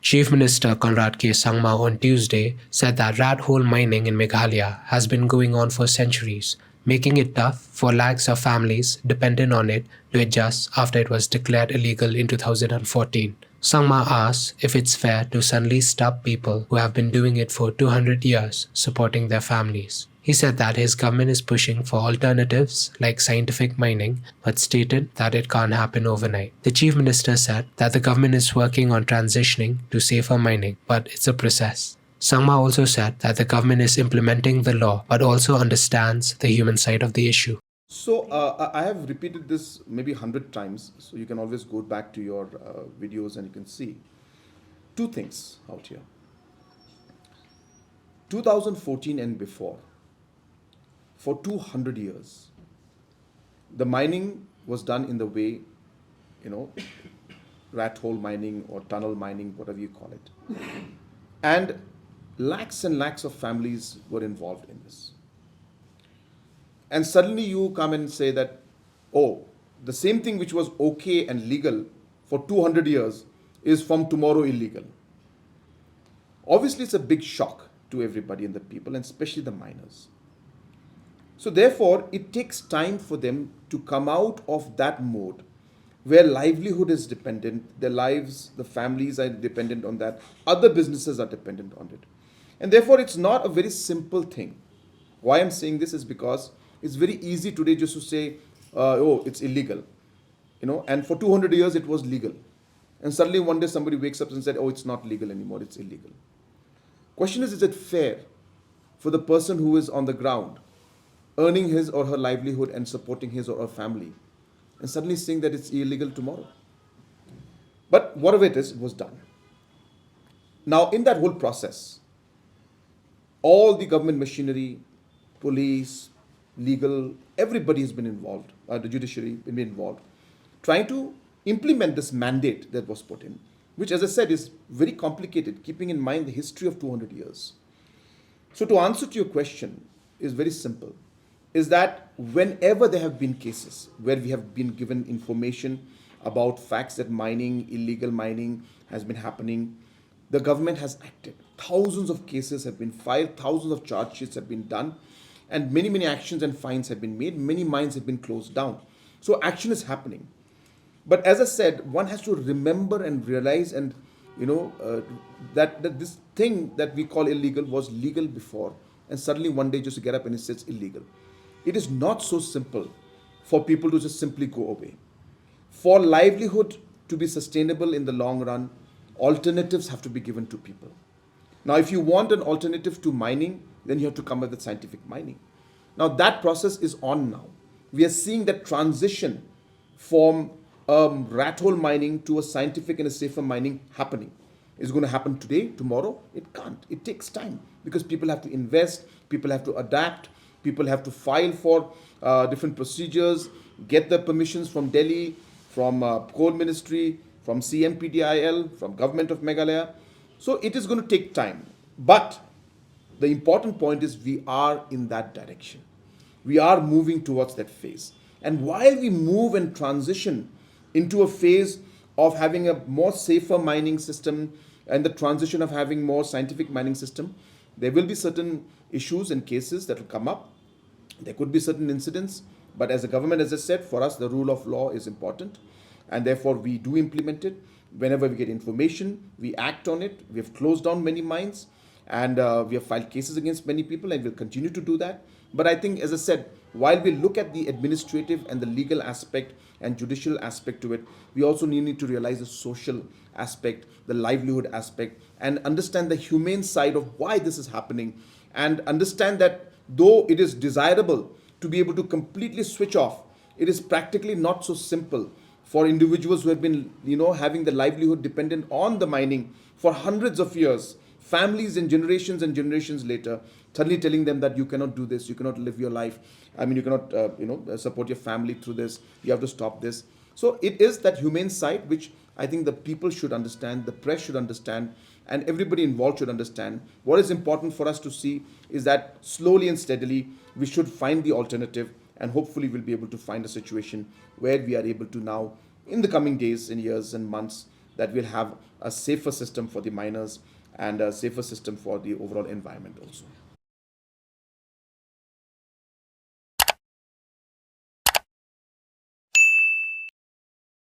Chief Minister Conrad Sangma on Tuesday said that rat hole mining in Meghalaya has been going on for centuries, making it tough for lakhs of families dependent on it to adjust after it was declared illegal in 2014. Sangma asks if it's fair to suddenly stop people who have been doing it for 200 years supporting their families. He said that his government is pushing for alternatives like scientific mining, but stated that it can't happen overnight. The chief minister said that the government is working on transitioning to safer mining, but it's a process. Sangma also said that the government is implementing the law, but also understands the human side of the issue. So I have repeated this maybe 100 times, so you can always go back to your videos and you can see two things out here. 2014 and before, for 200 years, the mining was done in the way, rat hole mining or tunnel mining, whatever you call it. And lakhs and lakhs of families were involved in this. And suddenly you come and say that, oh, the same thing which was okay and legal for 200 years is from tomorrow illegal. Obviously, it's a big shock to everybody and the people, and especially the miners. So therefore, it takes time for them to come out of that mode where livelihood is dependent, their lives, the families are dependent on that, other businesses are dependent on it. And therefore, it's not a very simple thing. Why I'm saying this is because it's very easy today just to say, oh, it's illegal. And for 200 years it was legal. And suddenly one day somebody wakes up and said, oh, it's not legal anymore, it's illegal. Question is it fair for the person who is on the ground, earning his or her livelihood and supporting his or her family, and suddenly saying that it's illegal tomorrow? But whatever it is, it was done. Now, in that whole process, all the government machinery, police, legal, everybody has been involved, the judiciary has been involved, trying to implement this mandate that was put in, which, as I said, is very complicated, keeping in mind the history of 200 years. So to answer to your question is very simple, is that whenever there have been cases where we have been given information about facts that illegal mining has been happening, the government has acted. Thousands of cases have been filed, thousands of charge sheets have been done, and many, many actions and fines have been made. Many mines have been closed down. So action is happening. But as I said, one has to remember and realize and that this thing that we call illegal was legal before, and suddenly one day just to get up and it says illegal. It is not so simple for people to just simply go away. For livelihood to be sustainable in the long run, alternatives have to be given to people. Now, if you want an alternative to mining, then you have to come up with scientific mining. Now, that process is on now. We are seeing that transition from rat hole mining to a scientific and a safer mining happening. Is it going to happen today, tomorrow? It can't. It takes time because people have to invest, people have to adapt, people have to file for different procedures, get the permissions from Delhi, from Coal Ministry, from CMPDIL, from Government of Meghalaya. So it is going to take time. But the important point is we are in that direction. We are moving towards that phase. And while we move and transition into a phase of having a more safer mining system and the transition of having more scientific mining system, there will be certain issues and cases that will come up. There could be certain incidents. But as a government, as I said, for us, the rule of law is important. And therefore, we do implement it. Whenever we get information, we act on it. We have closed down many mines and we have filed cases against many people and we'll continue to do that. But I think, as I said, while we look at the administrative and the legal aspect and judicial aspect to it, we also need to realize the social aspect, the livelihood aspect, and understand the humane side of why this is happening, and understand that though it is desirable to be able to completely switch off, it is practically not so simple for individuals who have been, having the livelihood dependent on the mining for hundreds of years, families and generations later, suddenly telling them that you cannot do this, you cannot live your life. You cannot, support your family through this. You have to stop this. So it is that humane side which I think the people should understand, the press should understand, and everybody involved should understand. What is important for us to see is that slowly and steadily we should find the alternative, and hopefully we'll be able to find a situation where we are able to now, in the coming days and years and months, that we'll have a safer system for the miners and a safer system for the overall environment also.